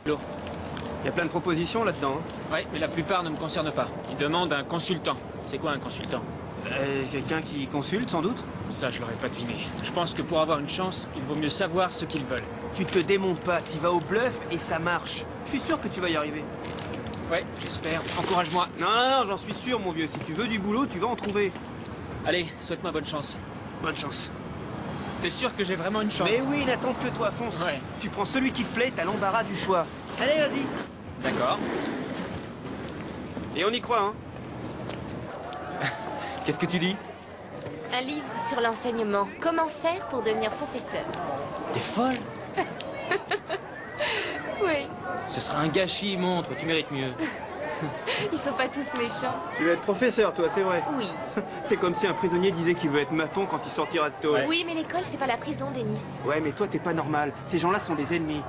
L'eau. Il y a plein de propositions là-dedans. Ouais, mais la plupart ne me concernent pas. Ils demandent un consultant. C'est quoi un consultant? Quelqu'un qui consulte, sans doute? Ça, je l'aurais pas deviné. Je pense que pour avoir une chance, il vaut mieux savoir ce qu'ils veulent. Tu te démontes pas, tu vas au bluff et ça marche. Je suis sûr que tu vas y arriver. Ouais, j'espère. Encourage-moi. Non, non, non, j'en suis sûr, mon vieux. Si tu veux du boulot, tu vas en trouver. Allez, souhaite-moi bonne chance. Bonne chance. T'es sûr que j'ai vraiment une chance? Mais oui, n'attends que toi, fonce. Ouais. Tu prends celui qui te plaît, t'as l'embarras du choix. Allez, vas-y. D'accord. Et on y croit, hein. Qu'est-ce que tu dis? Un livre sur l'enseignement. Comment faire pour devenir professeur? T'es folle? Oui. Ce sera un gâchis, montre. Tu mérites mieux. Ils sont pas tous méchants. Tu veux être professeur, toi, c'est vrai. Oui. C'est comme si un prisonnier disait qu'il veut être maçon quand il sortira de tôle. Oui, mais l'école, c'est pas la prison, Denis. Ouais, mais toi, t'es pas normal. Ces gens-là sont des ennemis.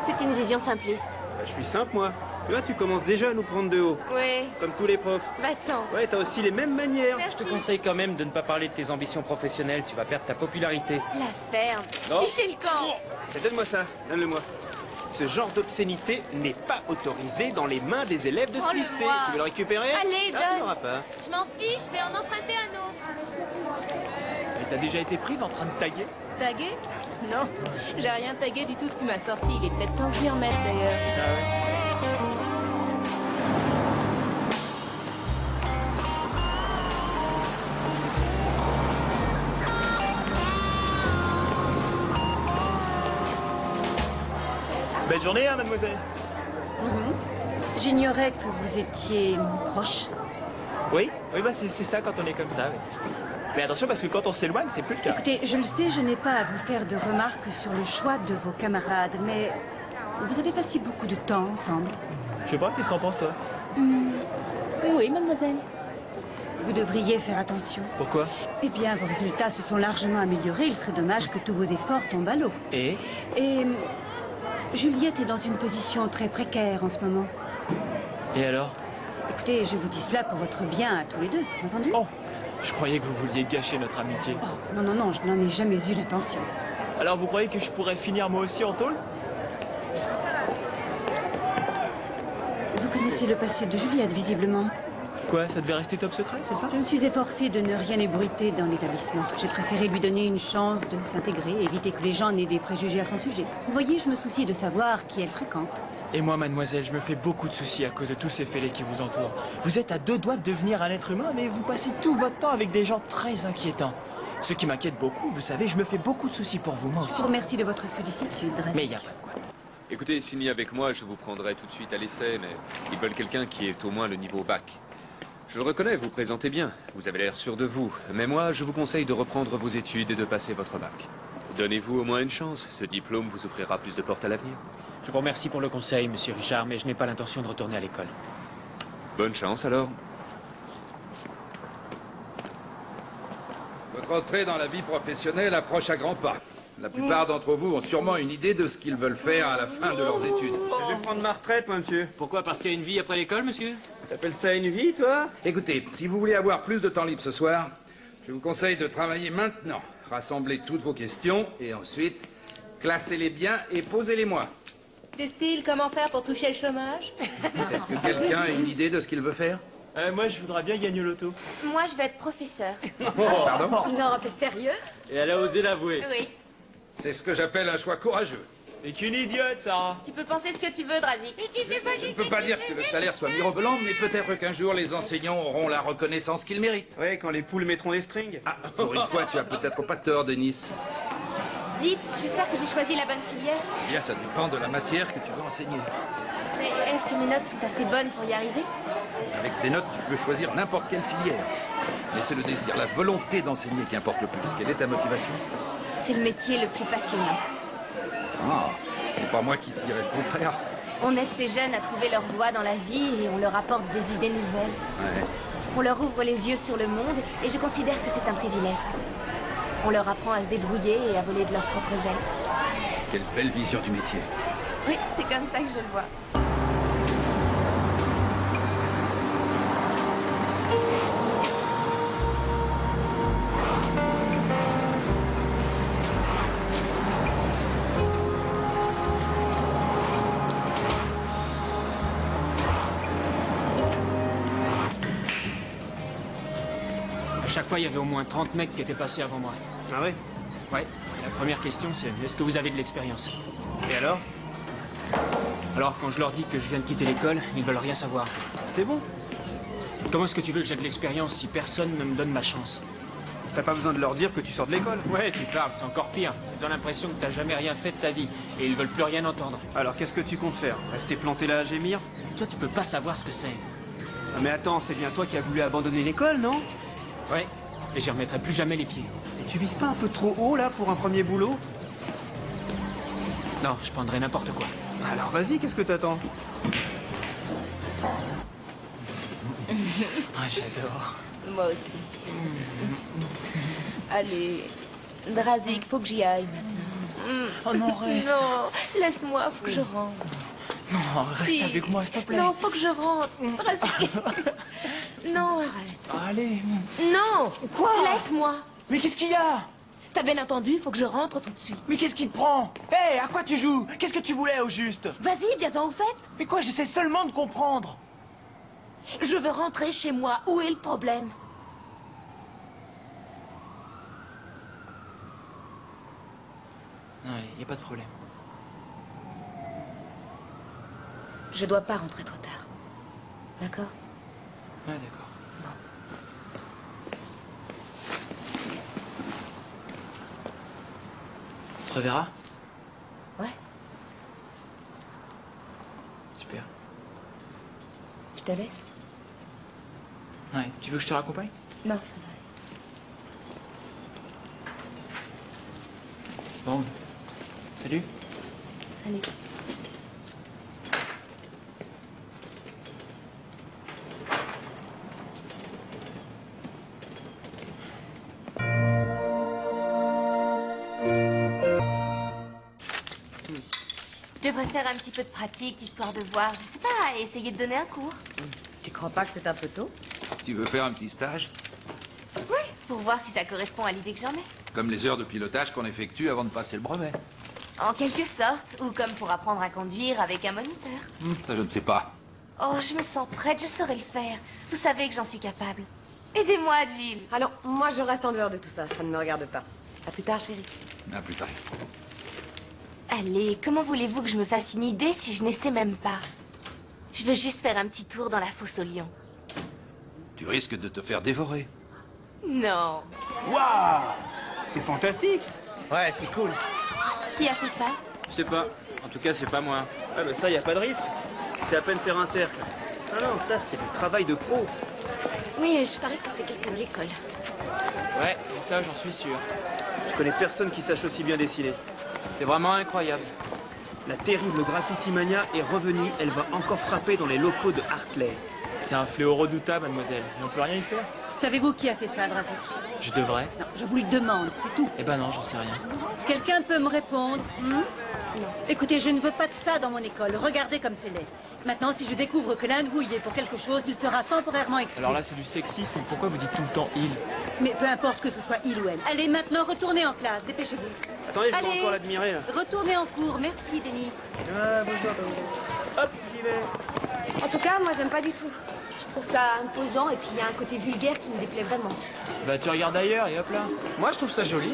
C'est une vision simpliste. Bah, je suis simple, moi. Tu vois, tu commences déjà à nous prendre de haut. Oui. Comme tous les profs. Va-t'en. Ouais, t'as aussi les mêmes manières. Merci. Je te conseille quand même de ne pas parler de tes ambitions professionnelles. Tu vas perdre ta popularité. La ferme. Non. Fichez le camp. Donne-moi ça, donne-le-moi. Ce genre d'obscénité n'est pas autorisé dans les mains des élèves de ce lycée. Prends-le-moi. Tu veux le récupérer? Allez, Ah, donne. tu n'auras pas. Je m'en fiche, je vais en emprunter un autre. Et t'as déjà été prise en train de taguer? Tagué? Non, j'ai rien tagué du tout depuis ma sortie. Il est peut-être temps de m'y remettre d'ailleurs. Belle journée, hein, mademoiselle? J'ignorais que vous étiez proche. Oui, bah c'est ça quand on est comme ça. Oui. Mais attention parce que quand on s'éloigne, c'est plus le cas. Écoutez, je le sais, je n'ai pas à vous faire de remarques sur le choix de vos camarades, mais vous avez passé beaucoup de temps ensemble. Je sais pas, qu'est-ce que t'en penses toi? Oui, mademoiselle. Vous devriez faire attention. Pourquoi? Eh bien, vos résultats se sont largement améliorés. Il serait dommage que tous vos efforts tombent à l'eau. Et Et Juliette est dans une position très précaire en ce moment. alors? Écoutez, je vous dis cela pour votre bien à tous les deux, entendu? Oh, je croyais que vous vouliez gâcher notre amitié. Oh, non, non, non, je n'en ai jamais eu l'intention. Alors vous croyez que je pourrais finir moi aussi en tôle? Vous connaissez le passé de Juliette, visiblement. Quoi, ça devait rester top secret, c'est ça? Je me suis efforcée de ne rien ébruiter dans l'établissement. J'ai préféré lui donner une chance de s'intégrer et éviter que les gens n'aient des préjugés à son sujet. Vous voyez, je me soucie de savoir qui elle fréquente. Et moi, mademoiselle, je me fais beaucoup de soucis à cause de tous ces fêlés qui vous entourent. Vous êtes à deux doigts de devenir un être humain, mais vous passez tout votre temps avec des gens très inquiétants. Ce qui m'inquiète beaucoup, vous savez, je me fais beaucoup de soucis pour vous, moi Je aussi. vous remercie de votre sollicitude, Drazik. Mais il y a pas de quoi. Écoutez, signez avec moi, je vous prendrai tout de suite à l'essai, mais ils veulent quelqu'un qui ait au moins le niveau bac. Je le reconnais, vous présentez bien, vous avez l'air sûr de vous, mais moi, je vous conseille de reprendre vos études et de passer votre bac. Donnez-vous au moins une chance, ce diplôme vous ouvrira plus de portes à l'avenir. Je vous remercie pour le conseil, monsieur Richard, mais je n'ai pas l'intention de retourner à l'école. Bonne chance alors. Votre entrée dans la vie professionnelle approche à grands pas. La plupart d'entre vous ont sûrement une idée de ce qu'ils veuleux faire à la fin de leurs études. Je vais prendre ma retraite, moi, monsieur. Pourquoi? Parce qu'il y a une vie après l'école, monsieur? T'appelles ça une vie, toi? Écoutez, si vous voulez avoir plus de temps libre ce soir, je vous conseille de travailler maintenant. Rassemblez toutes vos questions et ensuite, classez-les bien et posez-les-moi. Du style, comment faire pour toucher le chômage? Est-ce que quelqu'un a une idée de ce qu'il veut faire? Moi, je voudrais bien gagner l'auto. Moi, je vais être professeur. Pardon? Non, t'es sérieuse? Et elle a osé l'avouer. Oui. C'est ce que j'appelle un choix courageux. Et qu'une idiote, Sarah. Tu peux penser ce que tu veux, Drazik. Je ne peux pas dire que le salaire soit mirobolant, mais peut-être qu'un jour les enseignants auront la reconnaissance qu'ils méritent. Ouais, quand les poules mettront des strings. Ah, pour une fois, tu as peut-être pas tort, Denis. Dites, j'espère que j'ai choisi la bonne filière. Eh bien, ça dépend de la matière que tu veux enseigner. Mais est-ce que mes notes sont assez bonnes pour y arriver? Avec tes notes, tu peux choisir n'importe quelle filière. Mais c'est le désir, la volonté d'enseigner qui importe le plus. Quelle est ta motivation? C'est le métier le plus passionnant. Ah, c'est pas moi qui te dirais le contraire. On aide ces jeunes à trouver leur voie dans la vie et on leur apporte des idées nouvelles. Ouais. On leur ouvre les yeux sur le monde et je considère que c'est un privilège. On leur apprend à se débrouiller et à voler de leurs propres ailes. Quelle belle vision du métier. Oui, c'est comme ça que je le vois. chaque fois, il y avait au moins 30 mecs qui étaient passés avant moi. Ah ouais? Ouais. Et la première question, c'est est-ce que vous avez de l'expérience? Et alors? Alors, quand je leur dis que je viens de quitter l'école, ils veulent rien savoir. C'est bon. Comment est-ce que tu veux que j'ai de l'expérience si personne ne me donne ma chance? T'as pas besoin de leur dire que tu sors de l'école. Ouais, tu parles, c'est encore pire. Ils ont l'impression que t'as jamais rien fait de ta vie. Et ils veulent plus rien entendre. Alors qu'est-ce que tu comptes faire? Rester planté là à gémir? Toi, tu peux pas savoir ce que c'est. Ah, mais attends, c'est bien toi qui as voulu abandonner l'école, non? Ouais. Et j'y remettrai plus jamais les pieds. Et tu vises pas un peu trop haut là pour un premier boulot? Non, je prendrai n'importe quoi. Alors vas-y, qu'est-ce que t'attends? Ouais, j'adore. Moi aussi. Allez, Drazik, faut que j'y aille maintenant. Oh non, reste. Non, laisse-moi, faut que je rentre. Non, reste Si. avec moi, s'il te plaît. Non, faut que je rentre. Drazik. Non, arrête. Allez. Non. Quoi? Laisse-moi. Mais qu'est-ce qu'il y a? T'as bien entendu, faut que je rentre tout de suite. Mais qu'est-ce qui te prend? Hé, à quoi tu joues? Qu'est-ce que tu voulais au juste? Vas-y, viens-en au fait. Mais quoi, j'essaie seulement de comprendre. Je veux rentrer chez moi. Où est le problème? Non, y a pas de problème. Je dois pas rentrer trop tard. D'accord? Ouais, d'accord. On se reverra? Ouais, Super. je te laisse. Ouais, tu veux que je te raccompagne? Non, ça va. Bon. Salut. Salut. Je devrais faire un petit peu de pratique, histoire de voir, je sais pas, essayer de donner un cours. Tu crois pas que c'est un peu tôt? Tu veux faire un petit stage? Oui, pour voir si ça correspond à l'idée que j'en ai. Comme les heures de pilotage qu'on effectue avant de passer le brevet. En quelque sorte, ou comme pour apprendre à conduire avec un moniteur. Ça, je ne sais pas. Oh, je me sens prête, je saurais le faire. Vous savez que j'en suis capable. Aidez-moi, Jill. Ah non, moi je reste en dehors de tout ça, ça ne me regarde pas. À plus tard, chérie. À plus tard. Allez, comment voulez-vous que je me fasse une idée si je n'essaie même pas? Je veux juste faire un petit tour dans la fosse aux lions. Tu risques de te faire dévorer. Non. Waouh! C'est fantastique! Ouais, c'est cool. Qui a fait ça? Je sais pas. En tout cas, c'est pas moi. Ah mais ça, y a pas de risque. C'est à peine faire un cercle. Ah non, ça c'est le travail de pro. Oui, je parie que c'est quelqu'un de l'école. Ouais, ça, j'en suis sûr. Je connais personne qui sache aussi bien dessiner. C'est vraiment incroyable. La terrible Graffiti Mania est revenue, elle va encore frapper dans les locaux de Hartley. C'est un fléau redoutable, mademoiselle. Et on peut rien y faire? Savez-vous qui a fait ça, Drazik? Je devrais. Non, je vous le demande, c'est tout. Eh ben non, j'en sais rien. Quelqu'un peut me répondre? Non. Écoutez, je ne veux pas de ça dans mon école. Regardez comme c'est laid. Maintenant, si je découvre que l'un de vous y est pour quelque chose, il sera temporairement exclu. Alors là, c'est du sexisme. Pourquoi vous dites tout le temps il? Mais peu importe que ce soit il ou elle. Allez, maintenant, retournez en classe. Dépêchez-vous. Attendez, je Allez. dois encore l'admirer là. Retournez en cours. Merci, Denis. Ah, bonjour. Hop, j'y vais. En tout cas, moi, j'aime pas du tout. Je trouve ça imposant et puis il y a un côté vulgaire qui me déplaît vraiment. Bah tu regardes ailleurs et hop là. Moi, je trouve ça joli.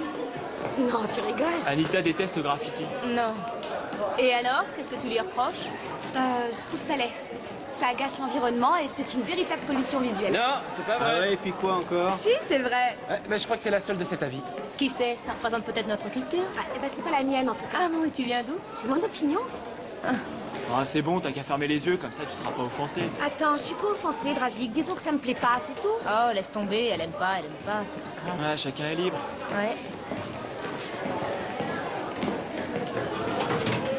Non, tu rigoles? Anita déteste le graffiti. Non. Et alors, qu'est-ce que tu lui reproches? Je trouve ça laid. Ça gâche l'environnement et c'est une véritable pollution visuelle. Non, c'est pas Ah ouais, et puis quoi encore? Si, c'est vrai. Mais je crois que t'es la seule de cet avis. Qui sait? Ça représente peut-être notre culture. Ah, eh ben, c'est pas la mienne en tout cas. Ah bon, et tu viens d'où? C'est mon opinion. Ah, c'est bon, t'as qu'à fermer les yeux, comme ça tu seras pas offensé. Attends, je suis pas offensée, Drazik. Disons que ça me plaît pas, c'est tout. Oh, laisse tomber, elle aime pas, c'est pas grave. Ouais, chacun est libre. Ouais.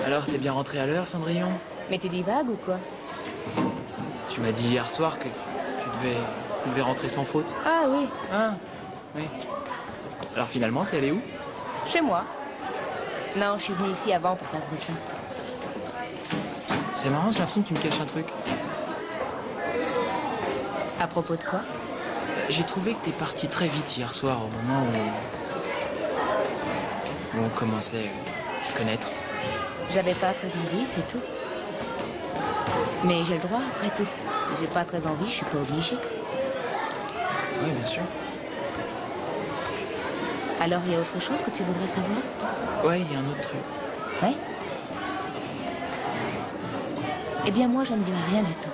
Alors, t'es bien rentré à l'heure, Cendrillon? Mais tu divagues ou quoi? Tu m'as dit hier soir que tu devais rentrer sans faute. Ah oui, Ah, oui. Alors finalement, t'es allé où? chez moi. Non, je suis venue ici avant pour faire ce dessin. C'est marrant, j'ai l'impression que tu me caches un truc. À propos de quoi? J'ai trouvé que t'es parti très vite hier soir, au moment où on commençait à se connaître. J'avais pas très envie, c'est tout. Mais j'ai le droit, après tout. Si j'ai pas très envie, je suis pas obligée. Oui, bien sûr. Alors, il y a autre chose que tu voudrais savoir? Ouais, il y a un autre truc. Ouais. Eh bien, moi, je ne dirai rien du tout.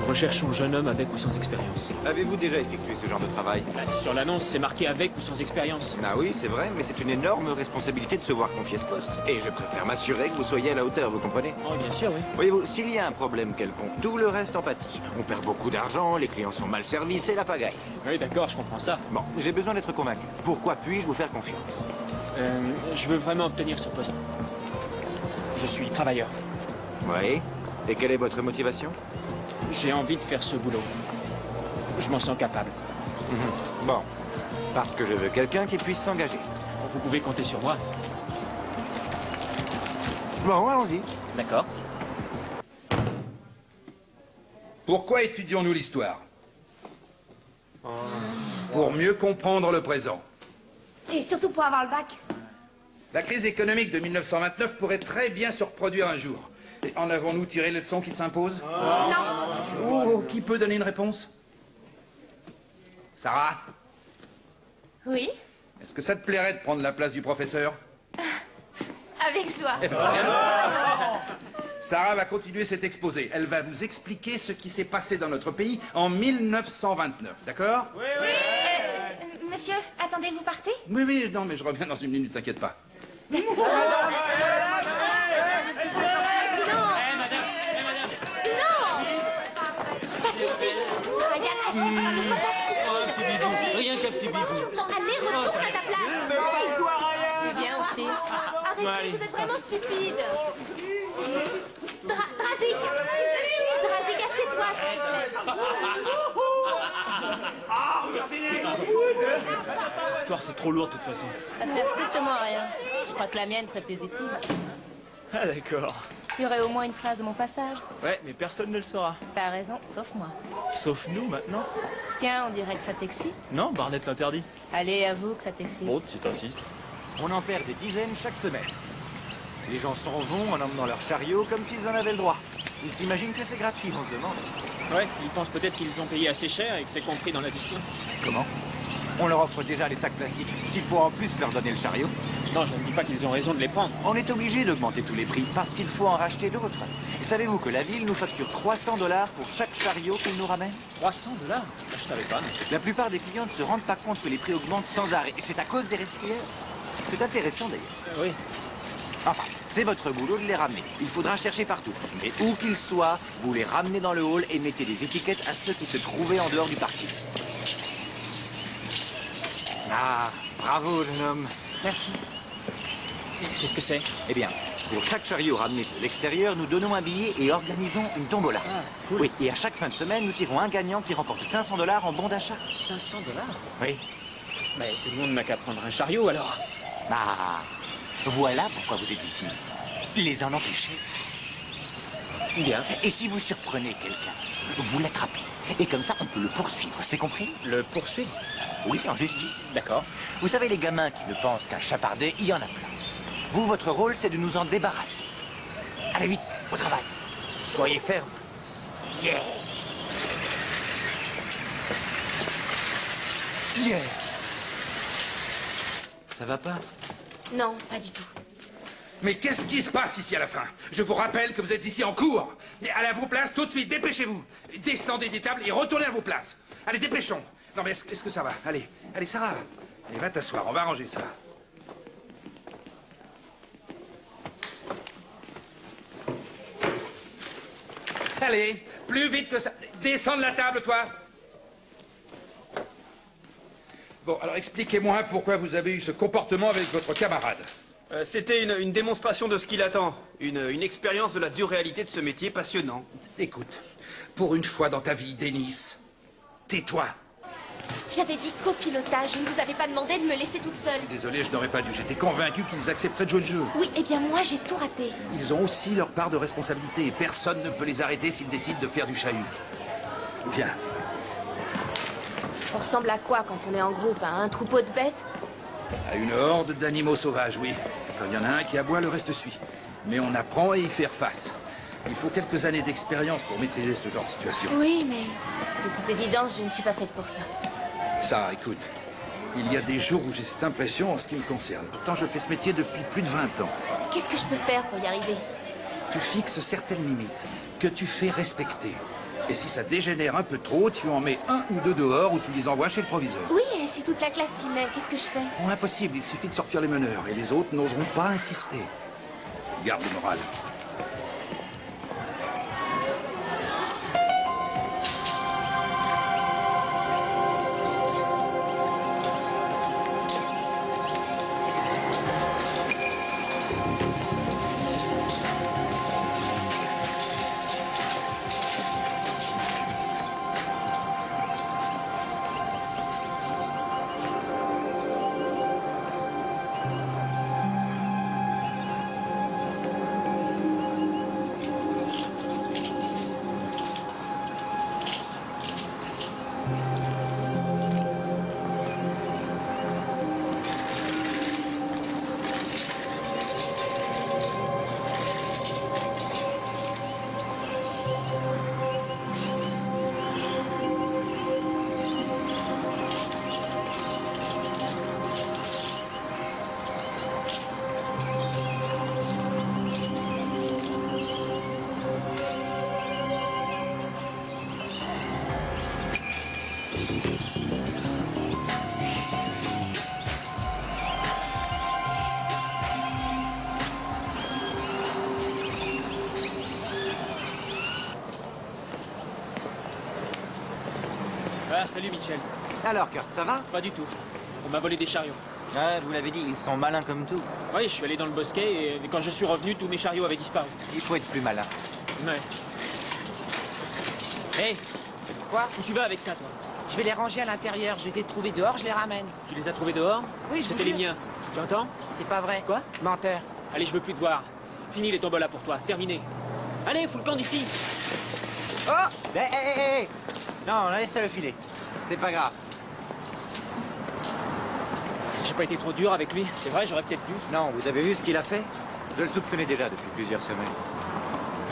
Recherchons un jeune homme avec ou sans expérience. Avez-vous déjà effectué ce genre de travail? Sur l'annonce, c'est marqué avec ou sans expérience. Ah oui, c'est vrai, mais c'est une énorme responsabilité de se voir confier ce poste. Et je préfère m'assurer que vous soyez à la hauteur, vous comprenez? Oh, bien sûr, oui. Voyez-vous, s'il y a un problème quelconque, tout le reste en pâtit. On perd beaucoup d'argent, les clients sont mal servis, c'est la pagaille. Oui, d'accord, je comprends ça. Bon, j'ai besoin d'être convaincu. Pourquoi puis-je vous faire confiance? Je veux vraiment obtenir ce poste. Je suis travailleur. Oui. Et quelle est votre motivation? J'ai envie de faire ce boulot. Je m'en sens capable. Bon. Parce que je veux quelqu'un qui puisse s'engager. Vous pouvez compter sur moi. Bon, allons-y. D'accord. Pourquoi étudions-nous l'histoire? Pour mieux comprendre le présent. Et surtout pour avoir le bac. La crise économique de 1929 pourrait très bien se reproduire un jour. Et en avons-nous tiré les leçons qui s'imposent? Non. Oh, qui peut donner une réponse? Sarah, Oui. est-ce que ça te plairait de prendre la place du professeur? Avec joie. Eh ben, Sarah va continuer cet exposé. Elle va vous expliquer ce qui s'est passé dans notre pays en 1929, d'accord? Monsieur, attendez, vous partez? Oui, oui, non, mais je reviens dans une minute, t'inquiète pas. Ça suffit. Regarde, assieds-toi, ne sois pas stupide. Rien qu'un petit bisou. Allez, retourne à ta place. Viens, Osti. Arrêtez, vous êtes vraiment stupide. Drazik, assieds-toi, s'il te plaît. L'histoire, c'est trop lourd, de toute façon. Ça sert strictement à rien. Je crois que la mienne serait plus utile. Ah, d'accord. Il y aurait au moins une trace de mon passage. Ouais, mais personne ne le saura. T'as raison, sauf moi. Sauf nous, maintenant. Tiens, on dirait que ça t'excite. Non, Barnett l'interdit. Allez, avoue que ça t'excite. Bon, si t'insistes. On en perd des dizaines chaque semaine. Les gens s'en vont en emmenant leur chariot comme s'ils en avaient le droit. Ils s'imaginent que c'est gratuit, on se demande. Ouais, ils pensent peut-être qu'ils ont payé assez cher et que c'est compris dans l'addition. Comment? On leur offre déjà les sacs plastiques. S'il faut en plus leur donner le chariot, Non, je ne dis pas qu'ils ont raison de les prendre. on est obligé d'augmenter tous les prix parce qu'il faut en racheter d'autres. Et savez-vous que la ville nous facture 300 $ pour chaque chariot qu'il nous ramène? 300 $? Je savais pas. La plupart des clients ne se rendent pas compte que les prix augmentent sans arrêt. Et c'est à cause des restricteurs. C'est intéressant d'ailleurs. Oui. Enfin, c'est votre boulot de les ramener. Il faudra chercher partout. Mais où qu'ils soient, vous les ramenez dans le hall et mettez des étiquettes à ceux qui se trouvaient en dehors du parking. Ah, bravo, jeune homme. Merci. Qu'est-ce que c'est? Eh bien, pour chaque chariot ramené de l'extérieur, nous donnons un billet et organisons une tombola. Ah, cool. Oui, et à chaque fin de semaine, nous tirons un gagnant qui remporte 500 $ en bon d'achat. 500 $? Oui. Mais tout le monde n'a qu'à prendre un chariot, alors. Ah, voilà pourquoi vous êtes ici. Les en empêcher. Bien. Et si vous surprenez quelqu'un, vous l'attrapez. Et comme ça, on peut le poursuivre, c'est compris? Le poursuivre? Oui, en justice. D'accord. Vous savez, les gamins qui ne pensent qu'à chaparder, il y en a plein. Vous, votre rôle, c'est de nous en débarrasser. Allez vite, au travail. Soyez ferme. Yeah! Yeah! Ça va pas? Non, pas du tout. Mais qu'est-ce qui se passe ici à la fin? Je vous rappelle que vous êtes ici en cours. Allez à vos places tout de suite, dépêchez-vous. Descendez des tables et retournez à vos places. Allez, dépêchons. Non mais est-ce que ça va? Allez, allez Sarah. Allez, va t'asseoir, on va arranger ça. Allez, plus vite que ça. Descends de la table, toi. Bon, alors expliquez-moi pourquoi vous avez eu ce comportement avec votre camarade. C'était une démonstration de ce qu'il attend. Une expérience de la dure réalité de ce métier passionnant. Écoute, pour une fois dans ta vie, Denis, tais-toi. J'avais dit copilotage, je ne vous avais pas demandé de me laisser toute seule. Désolé, je n'aurais pas dû. J'étais convaincu qu'ils accepteraient de jouer le jeu. Oui, eh bien moi j'ai tout raté. Ils ont aussi leur part de responsabilité et personne ne peut les arrêter s'ils décident de faire du chahut. Viens. On ressemble à quoi quand on est en groupe? À un troupeau de bêtes? À une horde d'animaux sauvages, oui. Quand il y en a un qui aboie, le reste suit. Mais on apprend à y faire face. Il faut quelques années d'expérience pour maîtriser ce genre de situation. Oui, mais de toute évidence, je ne suis pas faite pour ça. Sarah, écoute. Il y a des jours où j'ai cette impression en ce qui me concerne. Pourtant, je fais ce métier depuis plus de 20 ans. Qu'est-ce que je peux faire pour y arriver? Tu fixes certaines limites, que tu fais respecter. Et si ça dégénère un peu trop, tu en mets un ou deux dehors ou tu les envoies chez le proviseur. Oui, et si toute la classe s'y met, qu'est-ce que je fais? Bon, impossible, il suffit de sortir les meneurs et les autres n'oseront pas insister. Garde le moral. Ah, salut Mitchell. Alors, Kurt, ça va? Pas du tout. On m'a volé des chariots. Ah, vous l'avez dit, ils sont malins comme tout. Oui, je suis allé dans le bosquet et quand je suis revenu, tous mes chariots avaient disparu. Il faut être plus malin. Ouais. Hé, Quoi? où tu vas avec ça, toi? Je vais les ranger à l'intérieur. Je les ai trouvés dehors, je les ramène. Tu les as trouvés dehors? Oui, je vous C'était les jure. miens. Tu entends? C'est pas vrai. Quoi? Menteur. Allez, je veux plus te voir. Fini les tombolas pour toi. Terminé. Allez, fous le camp d'ici. Oh! Hé! Non, laisse-le filer. C'est pas grave. J'ai pas été trop dur avec lui. C'est vrai, j'aurais peut-être pu. Non, vous avez vu ce qu'il a fait? Je le soupçonnais déjà depuis plusieurs semaines.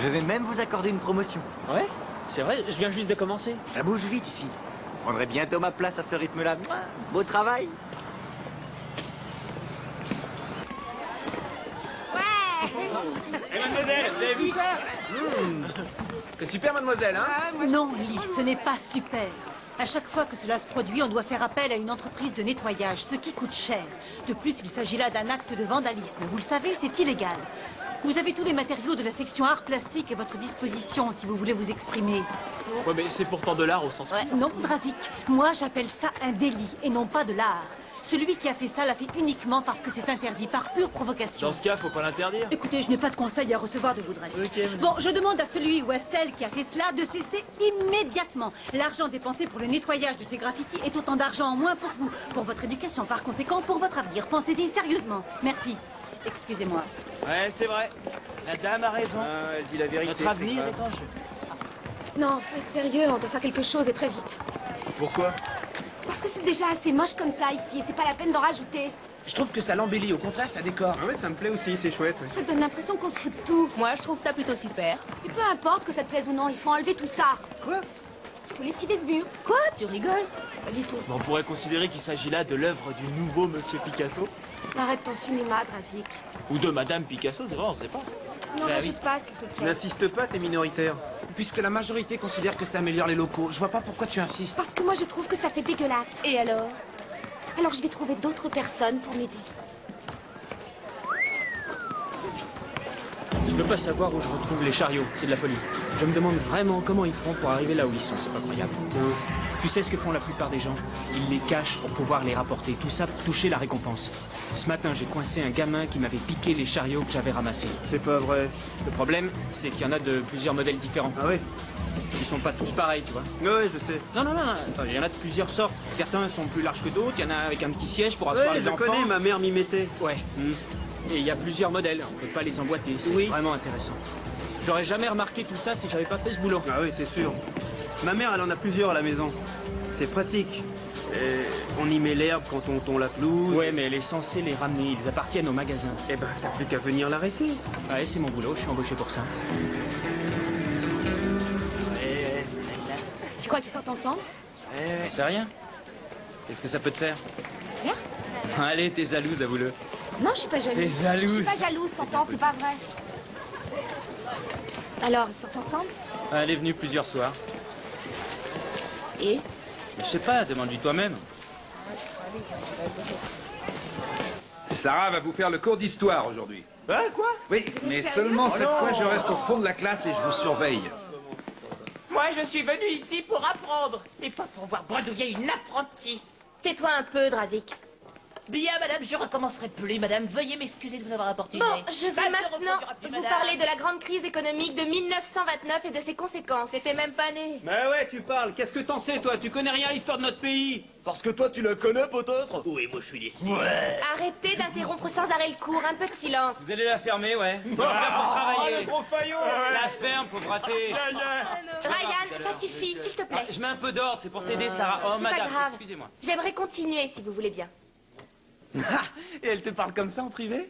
Je vais même vous accorder une promotion. Ouais? C'est vrai, je viens juste de commencer. Ça bouge vite ici. Vous prendrez bientôt ma place à ce rythme-là. Beau travail. Eh mademoiselle, vous avez vu ça C'est super mademoiselle, hein? Non, Lee, ce n'est pas super. À chaque fois que cela se produit, on doit faire appel à une entreprise de nettoyage, ce qui coûte cher. De plus, il s'agit là d'un acte de vandalisme. Vous le savez, c'est illégal. Vous avez tous les matériaux de la section art plastique à votre disposition si vous voulez vous exprimer. Ouais, mais c'est pourtant de l'art au sens... Ouais, non, Drazik, moi j'appelle ça un délit et non pas de l'art. Celui qui a fait ça l'a fait uniquement parce que c'est interdit, par pure provocation. Dans ce cas, faut pas l'interdire. Écoutez, je n'ai pas de conseil à recevoir de vous, Drazik. Ok, Bon, je demande à celui ou à celle qui a fait cela de cesser immédiatement. L'argent dépensé pour le nettoyage de ces graffitis est autant d'argent en moins pour vous, pour votre éducation, par conséquent, pour votre avenir. Pensez-y sérieusement. Merci. Excusez-moi. Ouais, c'est vrai. La dame a raison. Ah, elle dit la vérité. Notre avenir est en jeu. Non, faut être sérieux, on doit faire quelque chose et très vite. Pourquoi? Parce que c'est déjà assez moche comme ça ici, et c'est pas la peine d'en rajouter. Je trouve que ça l'embellit, au contraire, ça décore. Ah ouais, ça me plaît aussi, c'est chouette. ouais. Ça donne l'impression qu'on se fout de tout. Moi, je trouve ça plutôt super. Et peu importe que ça te plaise ou non, il faut enlever tout ça. Quoi? Il faut lessiver ce mur. Quoi? Tu rigoles? Pas du tout. Bon, on pourrait considérer qu'il s'agit là de l'œuvre du nouveau Monsieur Picasso. Arrête ton cinéma, Drazik. Ou de Madame Picasso, c'est vrai, on sait pas. N'en Bah rajoute pas, s'il te plaît. N'insiste pas, t'es minoritaire. Puisque la majorité considère que ça améliore les locaux, je vois pas pourquoi tu insistes. Parce que moi, je trouve que ça fait dégueulasse. Et alors? Alors, je vais trouver d'autres personnes pour m'aider. Je peux pas savoir où je retrouve les chariots. C'est de la folie. Je me demande vraiment comment ils feront pour arriver là où ils sont. C'est pas croyable. Tu sais ce que font la plupart des gens? Ils les cachent pour pouvoir les rapporter. Tout ça pour toucher la récompense. Ce matin, j'ai coincé un gamin qui m'avait piqué les chariots que j'avais ramassés. C'est pas vrai. Le problème, c'est qu'il y en a de plusieurs modèles différents. Ah ouais? Ils sont pas tous pareils, tu vois. Ouais, je sais. Non, attends, il y en a de plusieurs sortes. Certains sont plus larges que d'autres. Il y en a avec un petit siège pour asseoir Ouais, les je enfants. connais, ma mère m'y mettait. Ouais. Et il y a plusieurs modèles. On peut pas les emboîter. C'est Oui. vraiment intéressant. J'aurais jamais remarqué tout ça si j'avais pas fait ce boulot. Ah oui, c'est sûr. Ma mère, elle en a plusieurs à la maison. C'est pratique. On y met l'herbe quand on tond la pelouse. Ouais, mais elle est censée les ramener. Ils appartiennent au magasin. Eh ben, t'as plus qu'à venir l'arrêter. Ouais, c'est mon boulot. Je suis embauché pour ça. Tu crois qu'ils sortent ensemble? C'est rien. Qu'est-ce que ça peut te faire? Rien. Allez, t'es jalouse, avoue-le. Non, je suis pas jalouse. T'es jalouse. Je suis pas jalouse, t'entends, c'est pas vrai. Alors, ils sortent ensemble? Elle est venue plusieurs soirs. Et? Je sais pas, demande-lui toi-même. Sarah va vous faire le cours d'histoire aujourd'hui. Hein, quoi? Oui, mais seulement cette fois, je reste au fond de la classe et je vous surveille. Moi, je suis venu ici pour apprendre, et pas pour voir bredouiller une apprentie. Tais-toi un peu, Drazik. Bien, madame, je recommencerai plus, madame. Veuillez m'excuser de vous avoir apporté une Bon, aide. je vais Ça se maintenant reproduira plus, vous madame. parler de la grande crise économique de 1929 et de ses conséquences. T'étais même pas né. Mais ouais, tu parles. Qu'est-ce que t'en sais, toi? Tu connais rien à l'histoire de notre pays. Parce que toi, tu la connais, peut-être? Oui, moi, je suis d'ici. Arrêtez d'interrompre sans arrêt le cours, un peu de silence. Vous allez la fermer, ouais. Je suis là pour travailler. Gros faillot. La ferme, pauvre raté. Ryan, ça suffit, s'il te plaît. Je mets un peu d'ordre, c'est pour t'aider, Sarah. Oh, C'est pas madame, grave. excusez-moi. J'aimerais continuer, si vous voulez bien. Et elle te parle comme ça en privé?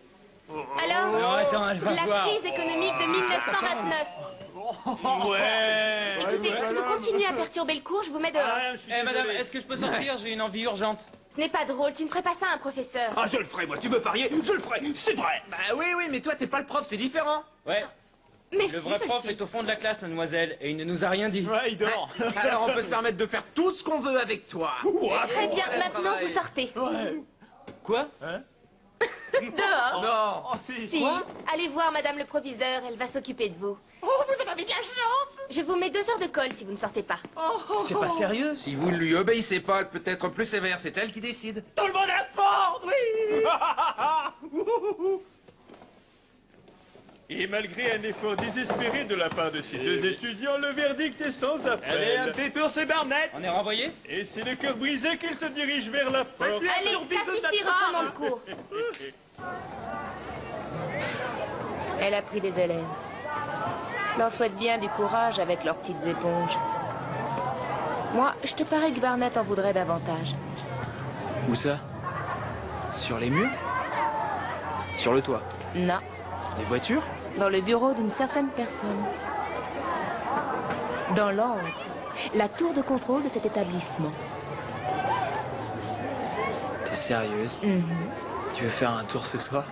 Alors, Non, attends, elle va la voir. crise économique de 1929. Ouais. Écoutez, si vous continuez à perturber le cours, je vous mets dehors. Eh, madame, est-ce que je peux sortir? J'ai une envie urgente. Ce n'est pas drôle, tu ne ferais pas ça à un professeur. Ah, je le ferai, moi. Tu veux parier? Je le ferai. C'est vrai. Bah oui, mais toi, t'es pas le prof, c'est différent. Ouais. Mais Le si, vrai je le prof suis. est au fond de la classe, mademoiselle, et il ne nous a rien dit. Ouais, il dort. Alors, on peut se permettre de faire tout ce qu'on veut avec toi. Très bien, maintenant vous sortez. Quoi? Dehors. Non. Oh, si. Si, allez voir madame le proviseur, elle va s'occuper de vous. Oh, vous avez de la chance. Je vous mets 2 heures de colle si vous ne sortez pas. C'est pas sérieux? Si vous ne lui obéissez pas, elle peut être plus sévère, c'est elle qui décide. Tout le monde apporte, oui. Et malgré un effort désespéré de la part de ces deux étudiants, le verdict est sans Allez, un appel. petit tour, c'est Barnett. On est renvoyé? Et c'est le cœur brisé qu'il se dirige vers la porte. Allez, ça suffit, reprenons le cours. Elle a pris des élèves. Leur souhaite bien du courage avec leurs petites éponges. Moi, je te parie que Barnett en voudrait davantage. Où ça? Sur les murs? Sur le toit? Non, Des voitures? dans le bureau d'une certaine personne. Dans l'antre, la tour de contrôle de cet établissement. T'es sérieuse? Tu veux faire un tour ce soir?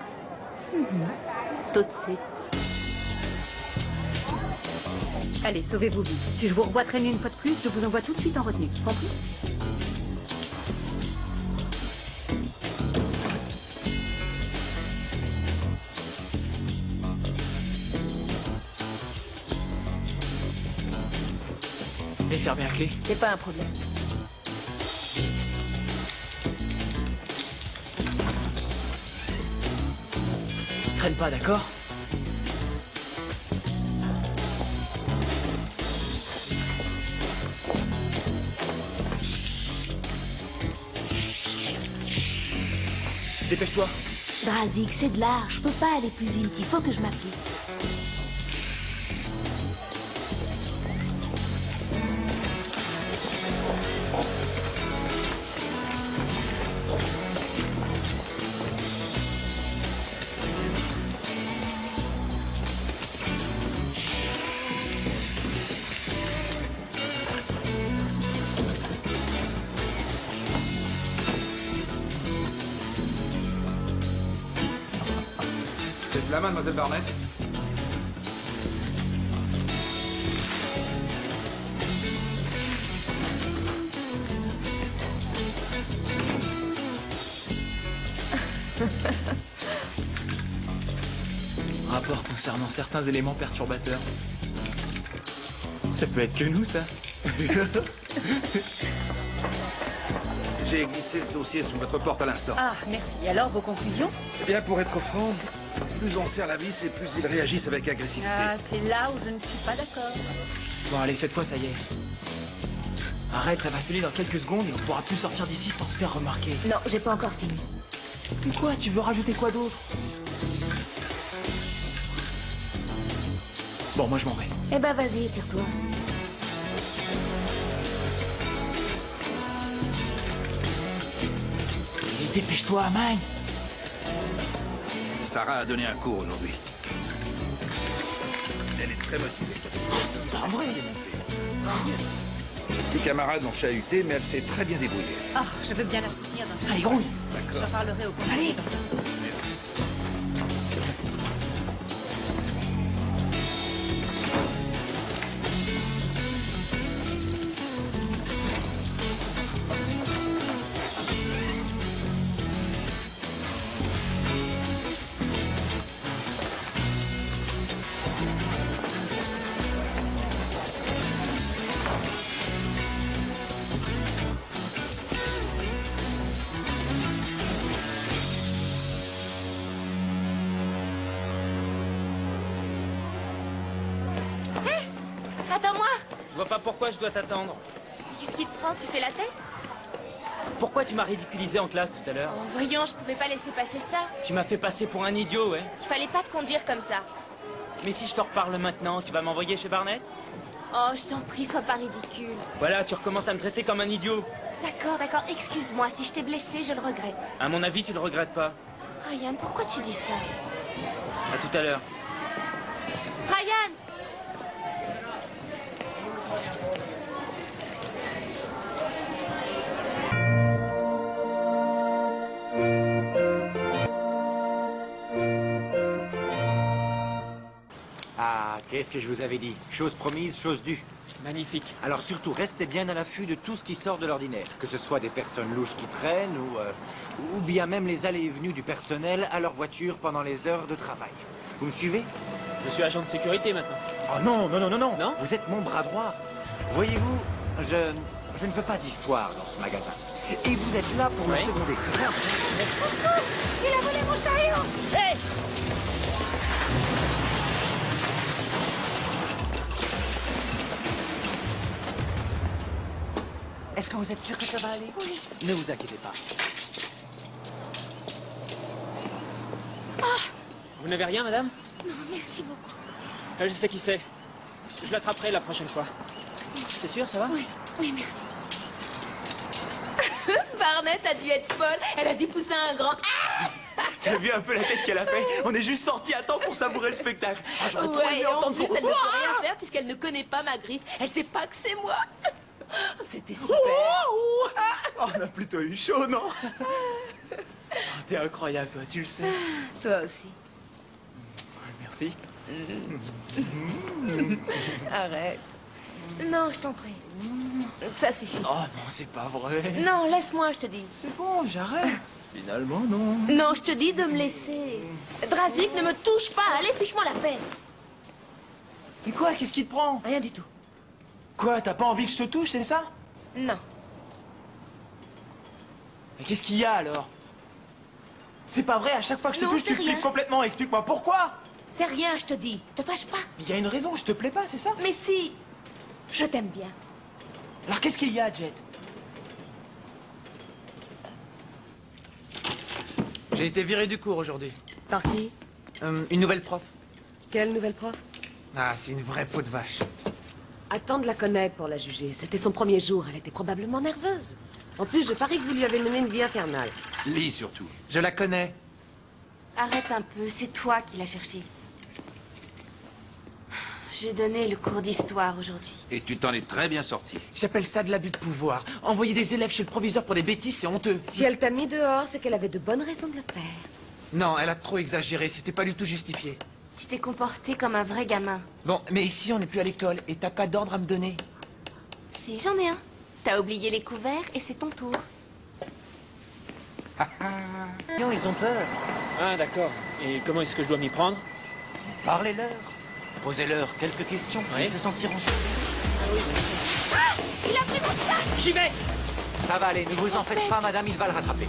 Tout de suite. Allez, sauvez-vous vite. Si je vous revois traîner une fois de plus, je vous envoie tout de suite en retenue. Compris? Les faire bien clé. C'est pas un problème. Traîne pas, d'accord? Dépêche-toi. Drazik, c'est de l'art, je peux pas aller plus vite, il faut que je m'applique. Faites la main, mademoiselle Barnett. Rapport concernant certains éléments perturbateurs. Ça peut être que nous, ça. J'ai glissé le dossier sous votre porte à l'instant. Ah, merci. Alors, vos conclusions? Eh bien, pour être franc, plus on serre la vis et plus ils réagissent avec agressivité. Ah, c'est là où je ne suis pas d'accord. Bon, allez, cette fois, ça y est. Arrête, ça va sceller dans quelques secondes et on pourra plus sortir d'ici sans se faire remarquer. Non, j'ai pas encore fini. Mais quoi? Tu veux rajouter quoi d'autre? Bon, moi, je m'en vais. Eh ben vas-y, tire-toi. Dépêche-toi, Mine. Sarah a donné un cours aujourd'hui. Elle est très motivée. C'est pas vrai. Ses camarades l'ont chahuté, mais elle s'est très bien débrouillée. Ah, je veux bien la soutenir dans ça. Allez, grouille. J'en parlerai au conseil. Allez. Attends-moi. Je vois pas pourquoi je dois t'attendre. Qu'est-ce qui te prend? Tu fais la tête? Pourquoi tu m'as ridiculisé en classe tout à l'heure? Oh, voyons, je pouvais pas laisser passer ça. Tu m'as fait passer pour un idiot, ouais. Il fallait pas te conduire comme ça. Mais si je te reparle maintenant, tu vas m'envoyer chez Barnett? Oh, je t'en prie, sois pas ridicule. Voilà, tu recommences à me traiter comme un idiot. D'accord, d'accord, excuse-moi. Si je t'ai blessé, je le regrette. À mon avis, tu le regrettes pas. Ryan, pourquoi tu dis ça? À tout à l'heure. Ryan! Ah, qu'est-ce que je vous avais dit? Chose promise, chose due. Magnifique. Alors surtout, restez bien à l'affût de tout ce qui sort de l'ordinaire. Que ce soit des personnes louches qui traînent ou bien même les allées et venues du personnel à leur voiture pendant les heures de travail. Vous me suivez? Je suis agent de sécurité maintenant. Oh non, non, non, non, non. Non? Vous êtes mon bras droit. Voyez-vous, je ne veux pas d'histoire dans ce magasin. Et vous êtes là pour me seconder. C'est ça? Il a volé mon chariot! Hé! Est-ce que vous êtes sûr que ça va aller? Oui. Ne vous inquiétez pas. Vous n'avez rien, madame? Non, merci beaucoup. Je sais qui c'est. Je l'attraperai la prochaine fois. C'est sûr, ça va? Oui, oui, merci. Barnett a dû être folle. Elle a dû pousser un grand... T'as vu un peu la tête qu'elle a fait? On est juste sortis à temps pour savourer le spectacle. Ah, j'aurais trop Ouais, aimé et en entendre plus, son... elle ne peut rien faire puisqu'elle ne connaît pas ma griffe. Elle sait pas que c'est moi. C'était super. Oh, on a plutôt eu chaud, non? Oh, t'es incroyable, toi, tu le sais. Toi aussi. Merci. Arrête. Non, je t'en prie. Ça suffit. Oh non, c'est pas vrai. Non, laisse-moi, je te dis. C'est bon, j'arrête. Finalement, non. Non, je te dis de me laisser. Drazik, ne me touche pas. Allez, fiche-moi la peine. Mais quoi, qu'est-ce qui te prend? Rien du tout. Quoi, t'as pas envie que je te touche, c'est ça? Non. Mais qu'est-ce qu'il y a alors? C'est pas vrai, à chaque fois que je te Non, touche, tu c'est flippes rien. complètement. Explique-moi pourquoi? C'est rien, je te dis. Te fâche pas. Mais il y a une raison, je te plais pas, c'est ça? Mais si. Je t'aime bien. Alors qu'est-ce qu'il y a, Jet? J'ai été viré du cours aujourd'hui. Par qui? Une nouvelle prof. Quelle nouvelle prof? Ah, c'est une vraie peau de vache. Attends de la connaître pour la juger. C'était son premier jour, elle était probablement nerveuse. En plus, je parie que vous lui avez mené une vie infernale. Lis surtout. Je la connais. Arrête un peu, c'est toi qui l'as cherché. J'ai donné le cours d'histoire aujourd'hui. Et tu t'en es très bien sorti. J'appelle ça de l'abus de pouvoir. Envoyer des élèves chez le proviseur pour des bêtises, c'est honteux. Si elle t'a mis dehors, c'est qu'elle avait de bonnes raisons de le faire. Non, elle a trop exagéré, c'était pas du tout justifié. Tu t'es comporté comme un vrai gamin. Bon, mais ici, on n'est plus à l'école et t'as pas d'ordre à me donner. Si, j'en ai un. T'as oublié les couverts et c'est ton tour. Non, ils ont peur. Ah, d'accord. Et comment est-ce que je dois m'y prendre? Parlez-leur. Posez-leur quelques questions. Ils se sentiront sûrs. Il a pris mon sac! J'y vais! Ça va aller, ne vous en faites pas, madame, il va le rattraper.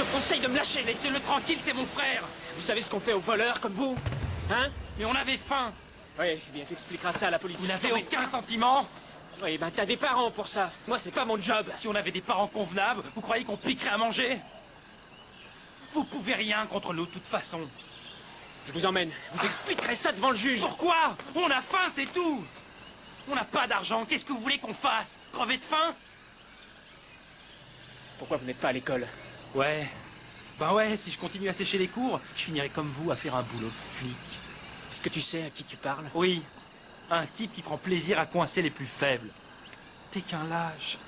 te conseille de me lâcher. Laissez-le tranquille, c'est mon frère. Vous savez ce qu'on fait aux voleurs comme vous? Hein? Mais on avait faim. Oui, eh bien tu expliqueras ça à la police. Vous n'avez aucun sentiment? Oui, ben t'as des parents pour ça. Moi, c'est pas mon job. Si on avait des parents convenables, vous croyez qu'on piquerait à manger? Vous pouvez rien contre nous, de toute façon. Je vous emmène. Vous expliquerez ça devant le juge. Pourquoi? On a faim, c'est tout. On n'a pas d'argent. Qu'est-ce que vous voulez qu'on fasse? Crever de faim? Pourquoi vous n'êtes pas à l'école? Ouais. Ben ouais, si je continue à sécher les cours, je finirai comme vous à faire un boulot de flic. Est-ce que tu sais à qui tu parles? Oui. Un type qui prend plaisir à coincer les plus faibles. T'es qu'un lâche.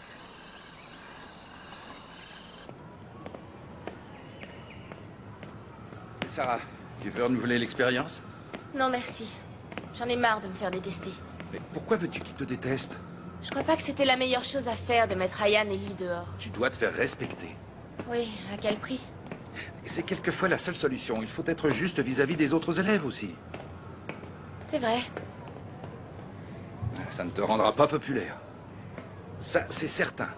Sarah, tu veux renouveler l'expérience? Non, merci. J'en ai marre de me faire détester. Mais pourquoi veux-tu qu'il te déteste? Je crois pas que c'était la meilleure chose à faire de mettre Ryan et Lee dehors. Tu dois te faire respecter. Oui, à quel prix? Et c'est quelquefois la seule solution. Il faut être juste vis-à-vis des autres élèves aussi. C'est vrai. Ça ne te rendra pas populaire. Ça, c'est certain.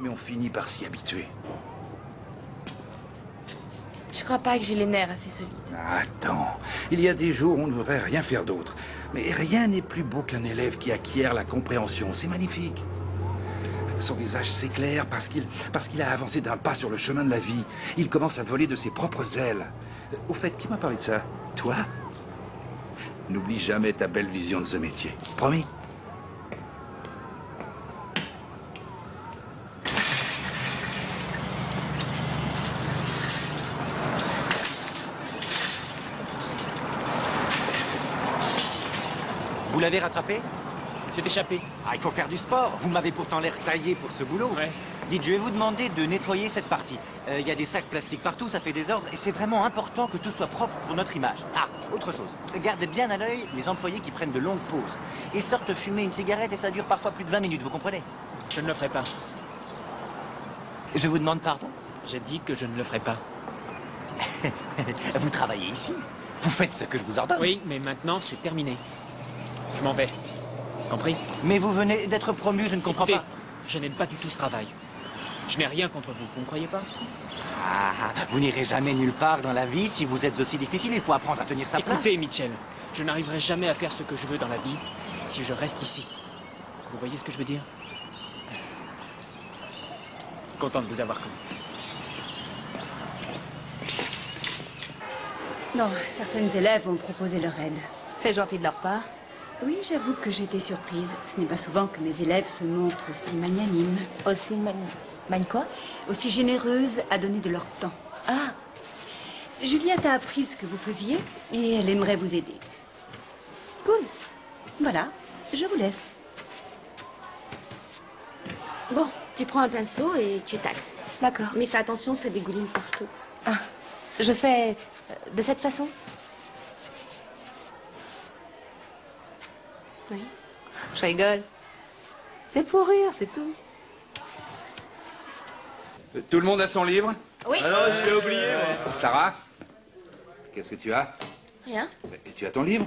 Mais on finit par s'y habituer. Je crois pas que j'ai les nerfs assez solides. Attends, il y a des jours où on ne voudrait rien faire d'autre. Mais rien n'est plus beau qu'un élève qui acquiert la compréhension. C'est magnifique. Son visage s'éclaire parce qu'il a avancé d'un pas sur le chemin de la vie. Il commence à voler de ses propres ailes. Au fait, qui m'a parlé de ça? Toi? N'oublie jamais ta belle vision de ce métier. Promis? Vous l'avez rattrapé? Il s'est échappé. Ah, il faut faire du sport. Vous m'avez pourtant l'air taillé pour ce boulot. Ouais. Dites, je vais vous demander de nettoyer cette partie. Il y a des sacs plastiques partout, ça fait désordre, et c'est vraiment important que tout soit propre pour notre image. Ah, autre chose. Gardez bien à l'œil les employés qui prennent de longues pauses. Ils sortent fumer une cigarette et ça dure parfois plus de 20 minutes, vous comprenez? Je ne le ferai pas. Je vous demande pardon? J'ai dit que je ne le ferai pas. Vous travaillez ici. Vous faites ce que je vous ordonne. Oui, mais maintenant, c'est terminé. Je m'en vais. Compris? Mais vous venez d'être promu, je ne comprends Écoutez, pas. je n'aime pas du tout ce travail. Je n'ai rien contre vous, vous ne croyez pas? Ah, vous n'irez jamais nulle part dans la vie si vous êtes aussi difficile. Il faut apprendre à tenir sa place. Écoutez, Mitchell, je n'arriverai jamais à faire ce que je veux dans la vie si je reste ici. Vous voyez ce que je veux dire? Content de vous avoir connu. Non, certaines élèves ont proposé leur aide. C'est gentil de leur part. Oui, j'avoue que j'ai été surprise. Ce n'est pas souvent que mes élèves se montrent aussi magnanimes. Aussi quoi? Aussi généreuses à donner de leur temps. Ah. Juliette a appris ce que vous faisiez et elle aimerait vous aider. Cool. Voilà, je vous laisse. Bon, tu prends un pinceau et tu étales. D'accord. Mais fais attention, ça dégouline partout. Ah, je fais de cette façon? Oui. Je rigole. C'est pour rire, c'est tout. Tout le monde a son livre? Oui. Ah non, je l'ai oublié. Sarah? Qu'est-ce que tu as? Rien. Et tu as ton livre?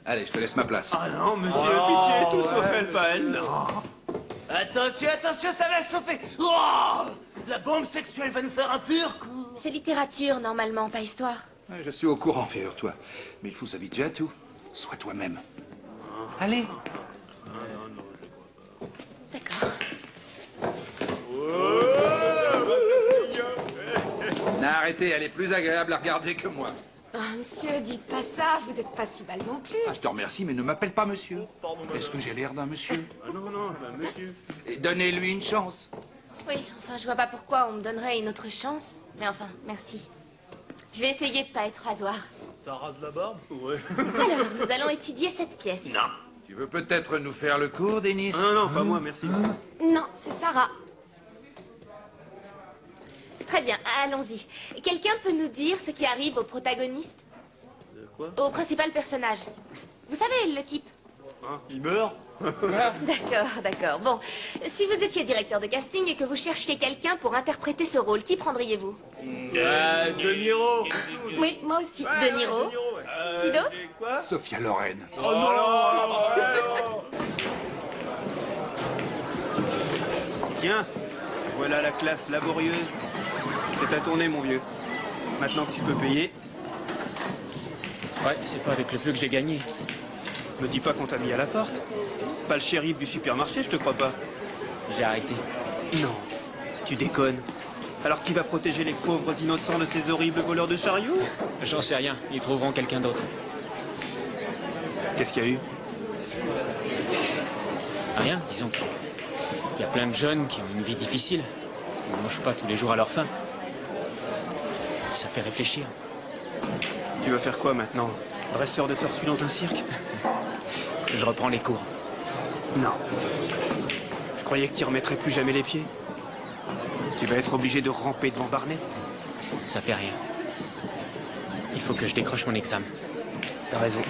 Allez, je te laisse ma place. Ah non, monsieur, pitié, tout sauf elle, pas elle, non. Attention, attention, ça va chauffer. Oh, la bombe sexuelle va nous faire un pur coup. C'est littérature, normalement, pas histoire. Ouais, je suis au courant, figure-toi. Mais il faut s'habituer à tout. Sois toi-même. Allez. D'accord. Non, arrêtez, elle est plus agréable à regarder que moi. Oh, monsieur, dites pas ça. Vous êtes pas si mal non plus. Ah, je te remercie, mais ne m'appelle pas monsieur. Est-ce que j'ai l'air d'un monsieur? Ah non, non, monsieur. Et donnez-lui une chance. Oui, enfin, je vois pas pourquoi on me donnerait une autre chance. Mais enfin, merci. Je vais essayer de pas être rasoir. Ça rase la barbe? Ouais. Alors, nous allons étudier cette pièce. Non. Tu veux peut-être nous faire le cours, Denis? Ah non, pas moi, merci. Non, c'est Sarah. Très bien, allons-y. Quelqu'un peut nous dire ce qui arrive au protagoniste? De quoi? Au principal personnage. Vous savez, le type. Hein, il meurt? D'accord, d'accord. Bon, si vous étiez directeur de casting et que vous cherchiez quelqu'un pour interpréter ce rôle, qui prendriez-vous? De Niro. Oui, moi aussi. De Niro. Qui d'autre? Quoi? Sophia Loren. Oh non! Tiens, voilà la classe laborieuse. C'est ta tournée, mon vieux. Maintenant que tu peux payer, Ouais, c'est pas avec le peu que j'ai gagné. me dis pas qu'on t'a mis à la porte. Pas le shérif du supermarché, je te crois pas. J'ai arrêté. Non, tu déconnes. Alors qui va protéger les pauvres innocents de ces horribles voleurs de chariots? J'en sais rien, ils trouveront quelqu'un d'autre. Qu'est-ce qu'il y a eu? Rien, disons. Il y a plein de jeunes qui ont une vie difficile. Ils ne mangent pas tous les jours à leur faim. Ça fait réfléchir. Tu vas faire quoi maintenant? Dresseur de tortues dans un cirque? Je reprends les cours. Non. Je croyais que tu remettrais plus jamais les pieds. Tu vas être obligé de ramper devant Barnett. Ça fait rien. Il faut que je décroche mon examen. T'as raison.